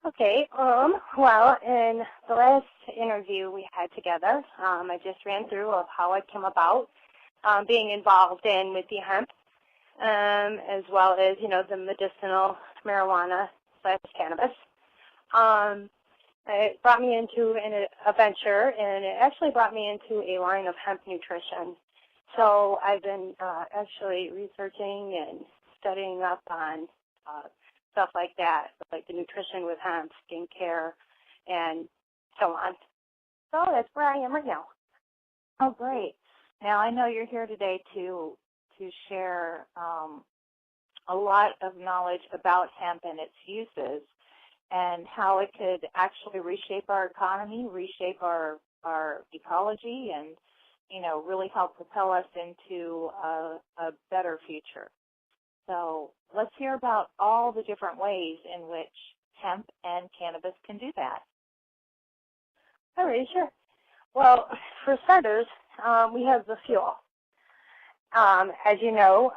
Okay, well, in the last interview we had together, I just ran through of how I came about being involved in with the hemp, as well as, the medicinal marijuana slash cannabis. Um, it brought me into a venture, and it actually brought me into a line of hemp nutrition. So I've been actually researching and studying up on stuff like that, like the nutrition with hemp, skincare, and so on. So that's where I am right now. Oh, great. Now, I know you're here today to share a lot of knowledge about hemp and its uses and how it could actually reshape our economy, reshape our ecology, and, really help propel us into a better future. So let's hear about all the different ways in which hemp and cannabis can do that. All right, sure. Well, for starters, we have the fuel. As you know,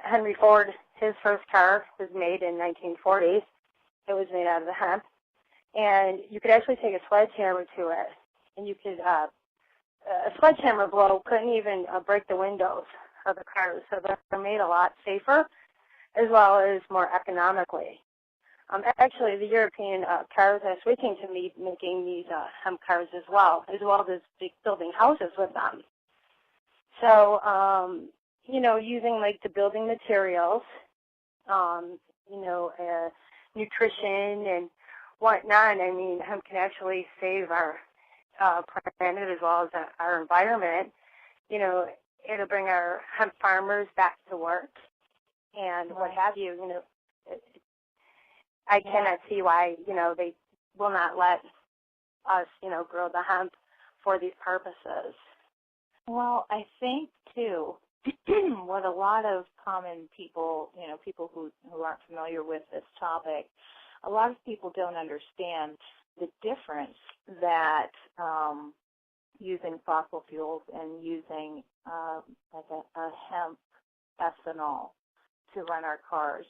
Henry Ford, his first car was made in 1940s. It was made out of the hemp. And you could actually take a sledgehammer to it, and you could, a sledgehammer blow couldn't even break the windows of the cars. So they're made a lot safer, as well as more economically. Actually, the European cars are switching to making these hemp cars as well as building houses with them. So, using like the building materials, nutrition and whatnot, I mean, hemp can actually save our planet as well as our environment. It'll bring our hemp farmers back to work and what have you. I cannot see why, they will not let us, grow the hemp for these purposes. Well, I think, too, what a lot of common people, people who aren't familiar with this topic, a lot of people don't understand the difference that using fossil fuels and using like a hemp ethanol to run our cars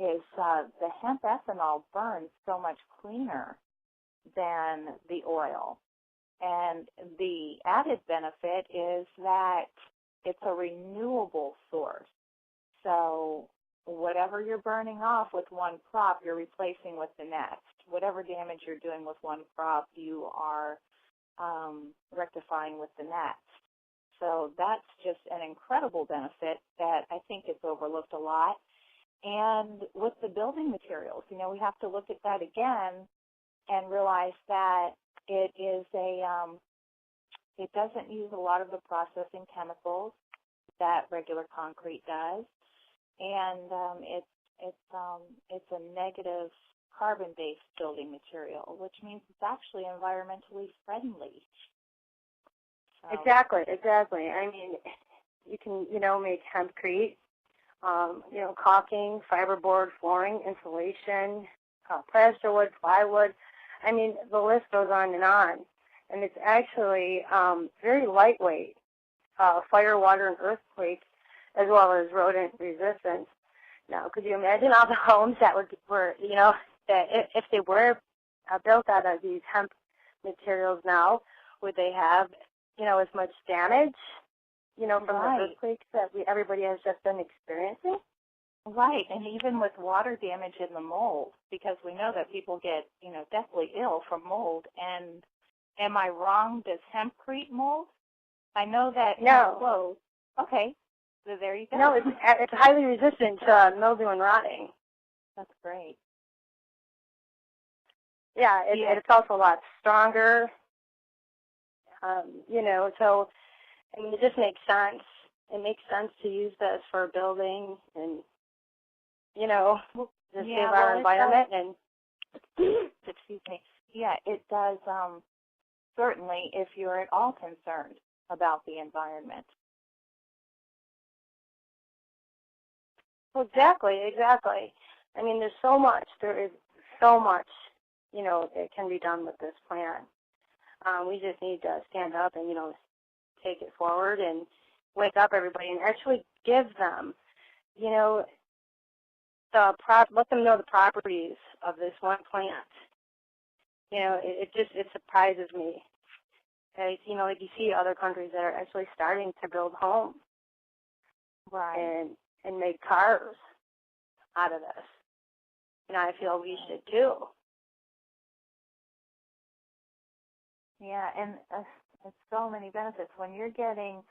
is the hemp ethanol burns so much cleaner than the oil. And the added benefit is that it's a renewable source. So whatever you're burning off with one crop, you're replacing with the next. Whatever damage you're doing with one crop, you are rectifying with the next. So that's just an incredible benefit that I think is overlooked a lot. And with the building materials, we have to look at that again and realize that it is it doesn't use a lot of the processing chemicals that regular concrete does, and it's a negative carbon-based building material, which means it's actually environmentally friendly. So. Exactly. I mean, you can, make hempcrete, caulking, fiberboard, flooring, insulation, plasterwood, plywood. I mean, the list goes on. And it's actually very lightweight, fire, water, and earthquake, as well as rodent resistance. Now, could you imagine all the homes that were, that if they were built out of these hemp materials now, would they have, as much damage, from the earthquakes that everybody has just been experiencing? Right, and even with water damage in the mold, because we know that people get, deathly ill from mold. And am I wrong? Does hempcrete mold? I know that no. Clothes. Okay, so there you go. No, it's highly resistant to mildew and rotting. That's great. Yeah, it's also a lot stronger. So I mean, it just makes sense. It makes sense to use this for building and, to save our environment. And excuse me. Yeah, it does. Certainly, if you're at all concerned about the environment. Well, exactly. I mean, there is so much, that can be done with this plan. We just need to stand up and, take it forward and wake up everybody and actually give them, let them know the properties of this one plant It surprises me. Like you see other countries that are actually starting to build homes, right, and make cars out of this. I feel we should too. Yeah, and it's so many benefits. When you're getting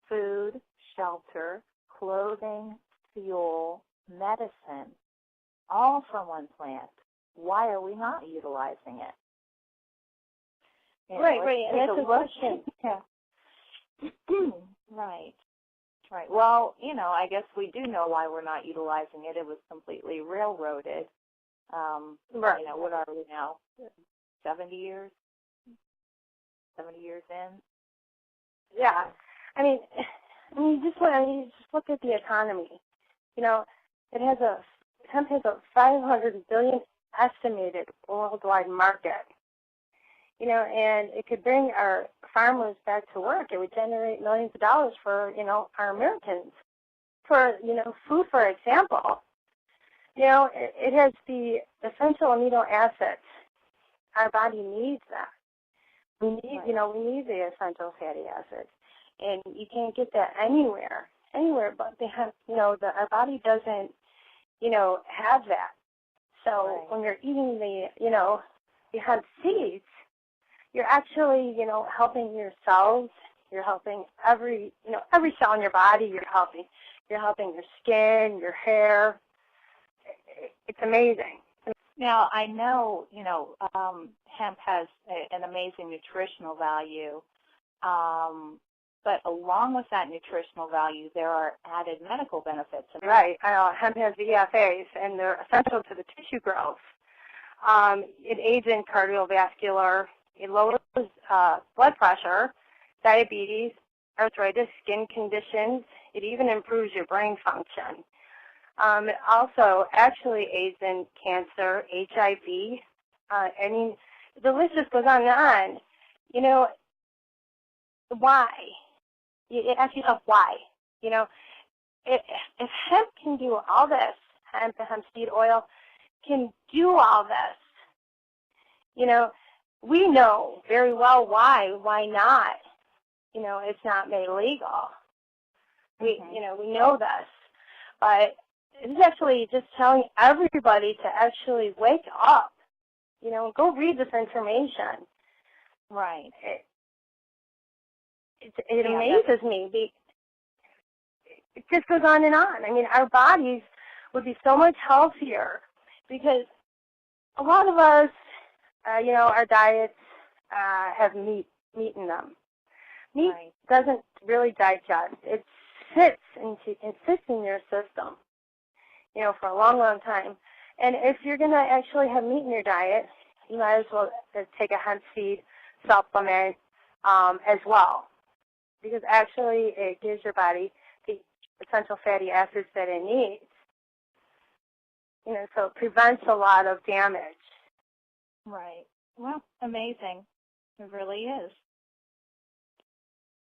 food, shelter, clothing, fuel, medicine, all from one plant, why are we not utilizing it? Right. And that's a question. Yeah. Right. Well, I guess we do know why we're not utilizing it. It was completely railroaded. Right. What are we now? 70 years? 70 years in? Yeah. You just look at the economy. Hemp has a 500 billion estimated worldwide market. And it could bring our farmers back to work. It would generate millions of dollars for, our Americans. For, food, for example, it has the essential amino acids. Our body needs that. We need, we need the essential fatty acids. And you can't get that anywhere but they have, our body doesn't, have that. So when you're eating the hemp seeds, you're actually, helping your cells. You're helping every cell in your body. You're helping your skin, your hair. It's amazing. Now, I know, hemp has an amazing nutritional value, but along with that nutritional value, there are added medical benefits. Right. Hemp has the EFAs, and they're essential to the tissue growth. It aids in cardiovascular. It lowers blood pressure, diabetes, arthritis, skin conditions. It even improves your brain function. It also actually aids in cancer, HIV. The list just goes on and on. Why? You ask yourself why. If hemp can do all this, hemp seed oil can do all this, we know very well why. Why not? It's not made legal. We know this, but it's actually just telling everybody to actually wake up, and go read this information. Right. It amazes me. It just goes on and on. Our bodies would be so much healthier because a lot of us, our diets have meat in them. Meat doesn't really digest. It sits in your system, for a long, long time. And if you're going to actually have meat in your diet, you might as well take a hemp seed supplement as well, because actually it gives your body the essential fatty acids that it needs. So it prevents a lot of damage. Right. Well, amazing. It really is.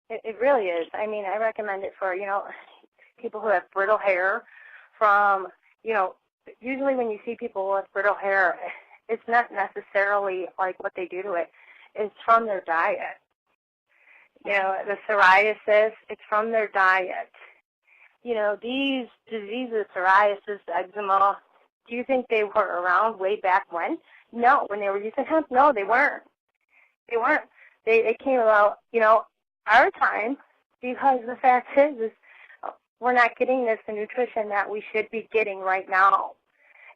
It really is. I recommend it for, people who have brittle hair from, usually when you see people with brittle hair, it's not necessarily like what they do to it. It's from their diet. The psoriasis, it's from their diet. These diseases, psoriasis, eczema, do you think they were around way back when? No, when they were using hemp, no, they weren't. They came about, our time, because the fact is we're not getting the nutrition that we should be getting right now.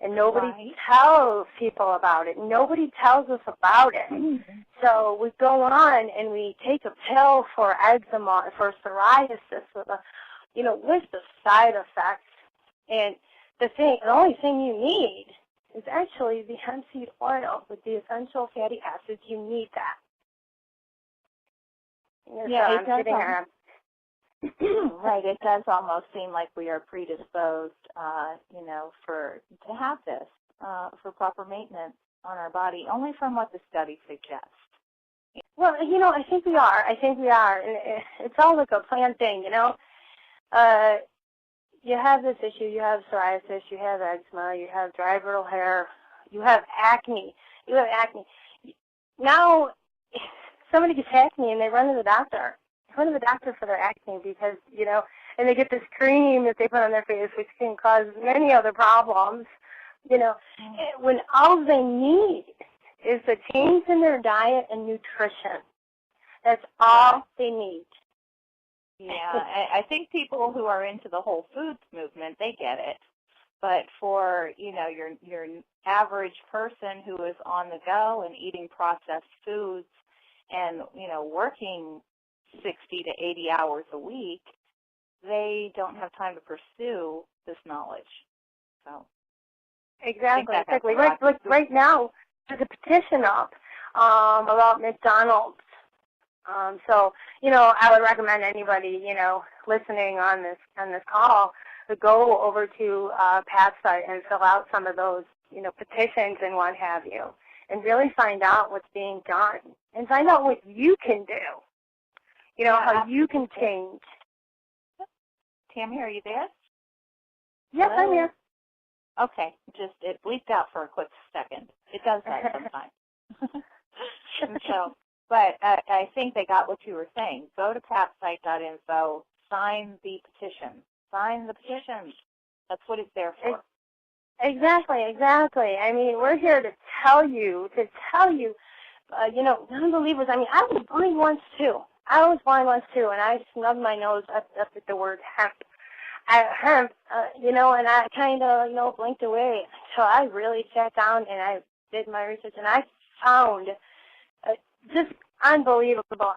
And nobody tells people about it. Nobody tells us about it. Mm-hmm. So we go on and we take a pill for eczema, for psoriasis, with a list of side effects. And the only thing you need is actually the hemp seed oil with the essential fatty acids. You need that. Yeah, right. It does almost seem like we are predisposed, to have this for proper maintenance on our body, only from what the study suggests. Well, I think we are. And it's all like a planned thing, You have this issue. You have psoriasis. You have eczema. You have dry, brittle hair. You have acne. now somebody gets acne and they run to the doctor. They run to the doctor for their acne because, and they get this cream that they put on their face, which can cause many other problems, when all they need is a change in their diet and nutrition. That's all they need. Yeah, I think people who are into the whole foods movement, they get it. But for, your average person who is on the go and eating processed foods and, working 60 to 80 hours a week, they don't have time to pursue this knowledge. So exactly. Right now, there's a petition up about McDonald's. So, I would recommend anybody, listening on this call to go over to PAPSITE and fill out some of those, petitions and what have you, and really find out what's being done and find out what you can do, how you can change. Tammy, are you there? Yes, Hello? I'm here. Okay, it bleeped out for a quick second. It does that sometimes. But I think they got what you were saying. Go to papsite.info, sign the petition. Sign the petition. That's what it's there for. Exactly. I mean, we're here to tell you, non-believers. I mean, I was blind once too. And I snubbed my nose up at the word hemp. And I kind of, blinked away. So I really sat down and I did my research, and I found just unbelievable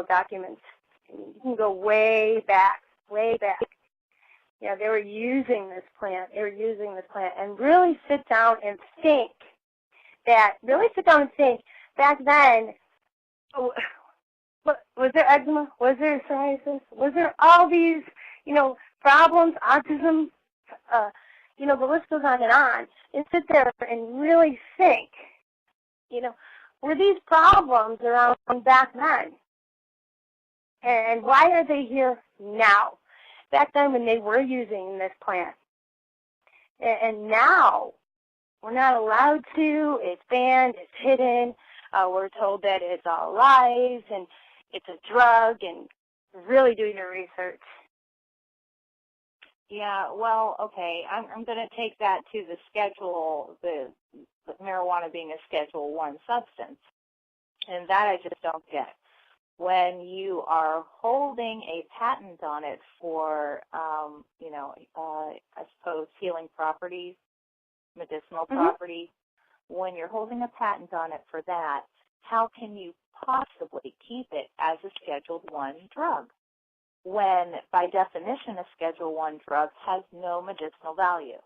documents. You can go way back. They were using this plant. And really sit down and think. Back then, was there eczema? Was there psoriasis? Was there all these, problems, autism? The list goes on. And sit there and really think, were these problems around back then? And why are they here now? Back then when they were using this plant. And now we're not allowed to. It's banned. It's hidden. We're told that it's all lies and it's a drug, and really do your research. Yeah, well, okay. I'm going to take that to the schedule, the marijuana being a Schedule 1 substance. And that I just don't get. When you are holding a patent on it for, I suppose healing properties, medicinal properties, when you're holding a patent on it for that, how can you possibly keep it as a Scheduled 1 drug when, by definition, a Schedule 1 drug has no medicinal value?